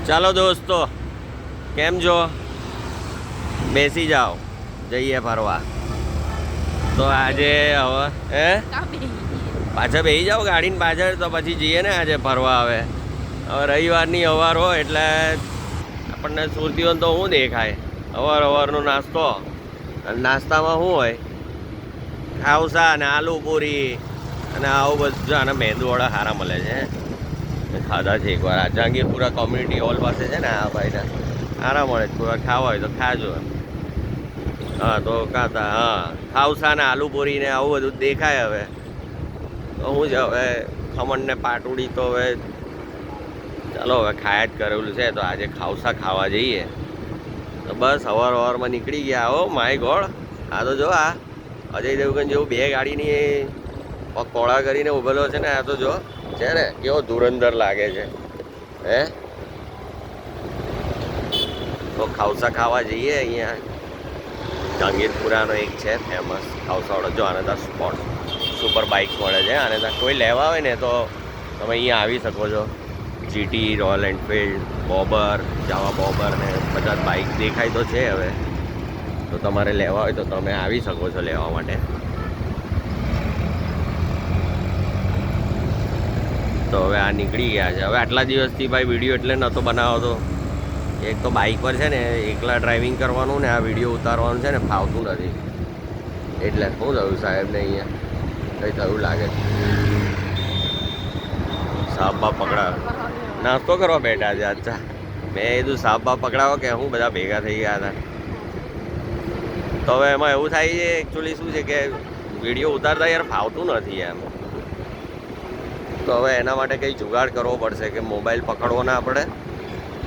ચાલો દોસ્તો, કેમ છો? બેસી જાઓ, જઈએ ફરવા. તો આજે હવે પાછળ બેસી જાઓ ગાડીની પાછળ, તો પછી જઈએ ને આજે ફરવા. હવે રવિવારની સવાર હોય એટલે આપણને સુરતીઓ તો શું દેખાય, સવારનો નાસ્તો. અને નાસ્તામાં શું હોય? ખાવસા ને આલુ પૂરી અને આવું બધું. અને મેંદુવડા સારા મળે છે, ખાધા છે એકવાર. આ જહાંગીરપુરા કોમ્યુનિટી હોલ પાસે છે ને, આ ભાઈને સારા મળે છે. કોઈ વાર ખાવા હોય તો ખાજો. હા તો કાતા હા, ખાવસા ને આલુ પૂરી ને આવું બધું દેખાય. હવે તો શું છે, હવે ખમણ ને પાટુડી તો હવે ચાલો હવે ખાયા જ કરેલું છે. તો આજે ખાવસા ખાવા જઈએ. તો બસ સવારમાં નીકળી ગયા. ઓ માય ગોડ, આ તો જો આ અજય દેવગન જેવું બે ગાડીની કોળા કરીને ઉભેલો છે ને. આ તો જો છે ને કેવો ધુરંધર લાગે છે. હે તો ખાવસા ખાવા જઈએ. અહીંયા જહાંગીરપુરાનો એક છે ફેમસ ખાવસાવાળો. જો આને ત્યાં સ્પોર્ટ સુપર બાઇક્સ મળે છે. આને ત્યાં કોઈ લેવા હોય ને તો તમે અહીંયા આવી શકો છો. જીટી, રોયલ એનફિલ્ડ, બોબર, જાવા બોબર ને બધા બાઇક દેખાય તો છે. હવે તો તમારે લેવા હોય તો તમે આવી શકો છો લેવા માટે. તો હવે આ નીકળી ગયા છે. હવે આટલા દિવસથી ભાઈ વિડીયો એટલે નહોતો બનાવતો. એક તો બાઇક પર છે ને એકલા ડ્રાઇવિંગ કરવાનું ને આ વિડીયો ઉતારવાનું છે ને ફાવતું નથી. એટલે શું થયું સાહેબને અહીંયા કંઈ થયું લાગે છે. સાપ બાપ પકડાવ, નાસ્તો કરવા બેઠા છે. અચ્છા, મેં કીધું સાપ બાપ પકડાવો કે હું બધા ભેગા થઈ ગયા હતા. તો હવે એમાં એવું થાય છે એકચ્યુઅલી શું છે કે વિડીયો ઉતારતા યાર ફાવતું નથી એમ. તો હવે એના માટે કંઈ જુગાડ કરવો પડશે કે મોબાઈલ પકડવો ના પડે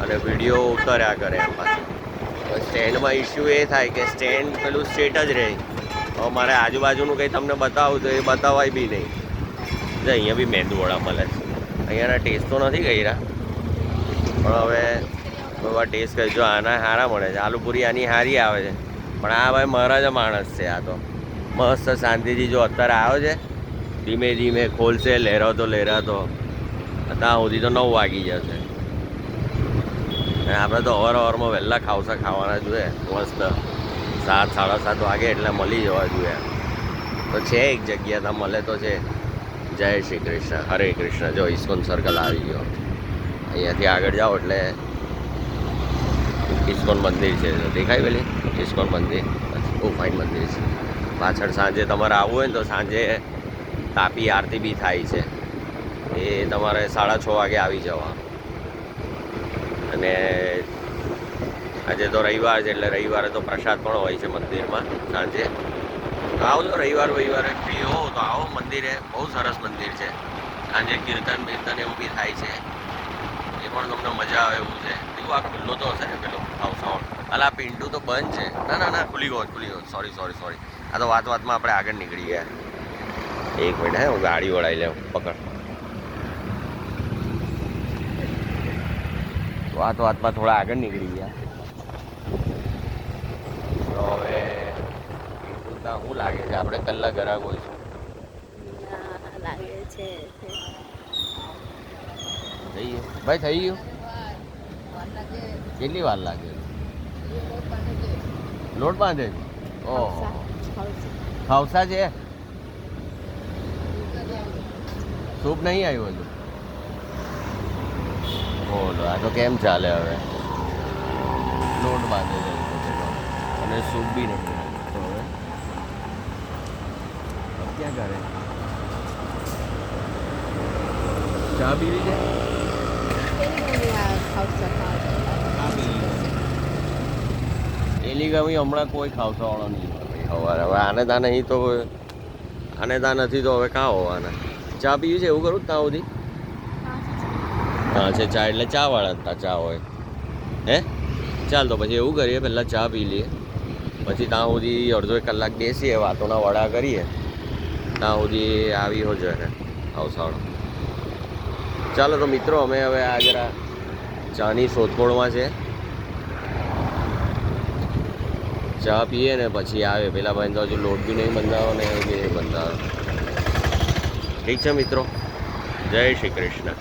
અને વિડીયો ઉતાર્યા કરે એમ. પાછું સ્ટેન્ડમાં ઇસ્યુ એ થાય કે સ્ટેન્ડ પેલું સ્ટ્રેટ જ રહે. હવે મારે આજુબાજુનું કંઈ તમને બતાવું તો એ બતાવાય બી નહીં. જો અહીંયા બી મેંદુવડા મળે છે. અહીંયાના ટેસ્ટ તો નથી કર્યા પણ હવે બધા ટેસ્ટ કરજો. આના સારા મળે છે. આલુપુરી આની સારી આવે છે. પણ આ ભાઈ મહારાજા માણસ છે. આ તો મસ્ત શાંતિથી જો અત્યારે આવ્યો છે, ધીમે ધીમે ખોલશે. લહેરાતો ત્યાં સુધી તો 9 વાગી જશે. અને આપણે તો અવારમાં વહેલા ખાવસા ખાવાના જોઈએ. મસ્ત 7, 7:30 વાગે એટલે મળી જવા જોઈએ. તો છે એક જગ્યા ત્યાં મળે તો છે. જય શ્રી કૃષ્ણ, હરે કૃષ્ણ. જો ઇસ્કોન સર્કલ આવી ગયો. અહીંયાથી આગળ જાઓ એટલે ઇસ્કોન મંદિર છે. દેખાય પેલી ઇસ્કોન મંદિર, બહુ ફાઇન મંદિર છે. પાછળ સાંજે તમારે આવવું હોય ને તો સાંજે તાપી આરતી બી થાય છે. એ તમારે 6:30 વાગે આવી જવા. અને આજે તો રવિવાર છે એટલે રવિવારે તો પ્રસાદ પણ હોય છે મંદિરમાં સાંજે. આવજો રવિવારે ફ્રી હો તો આવો મંદિરે. બહુ સરસ મંદિર છે. સાંજે કીર્તન એવું બી થાય છે. એ પણ તમને મજા આવે એવું છે. એવું આ ખુલ્લો તો હશે ને પેલો ખાવસાવાળો. અલા પિંટુ તો બંધ છે. ના ખુલી ગયો. સોરી. આ તો વાતમાં આપણે આગળ નીકળી ગયા. એક મિનિટ, હે હું ગાડી વળાવી લઉં. પકડ. વાતમાં થોડા આગળ નીકળી ગયા. તો હવે શું લાગે છે આપણે કલાક ગરાક હોઈશું લાગે છે. થઈ ગયું ભાઈ, થઈ ગયું. કેટલી વાર લાગે? લોટ બાંધે છે. ઓહો, ખાવસા છે. સૂપ નહીં આવ્યું હજુ. બોલો, આ તો કેમ ચાલે હવે? લોટ બાંધે છે અને સૂપ બી નથી. તો હવે ક્યાં કરે? ચા પીવી છે? એલી ગમી હમણાં કોઈ ખાવસાવાળો નહીં સવારે. હવે આને ત્યાં નહીં તો આને ત્યાં નથી તો હવે કાં હોવાના? ચા પીવી છે એવું કરું ત્યાં સુધી? હા છે ચા, એટલે ચા વાળા ત્યાં ચા હોય. હે ચાલ તો પછી એવું કરીએ, પહેલાં ચા પી લઈએ, પછી ત્યાં સુધી અડધો 1 કલાક બેસીએ, વાતોના વડા કરીએ. ત્યાં સુધી આવી હો જોઈએ ખાવસાવાળો. ચાલો તો મિત્રો, અમે હવે આ જરા ચાની શોધખોળમાં છે. ચા પીએ ને પછી આવે. પેલા ભાઈ તો હજુ લોટ બી નહીં બંધાવો ને એ બી નહીં બંધાવો. ઠીક છે મિત્રો, જય શ્રી કૃષ્ણ.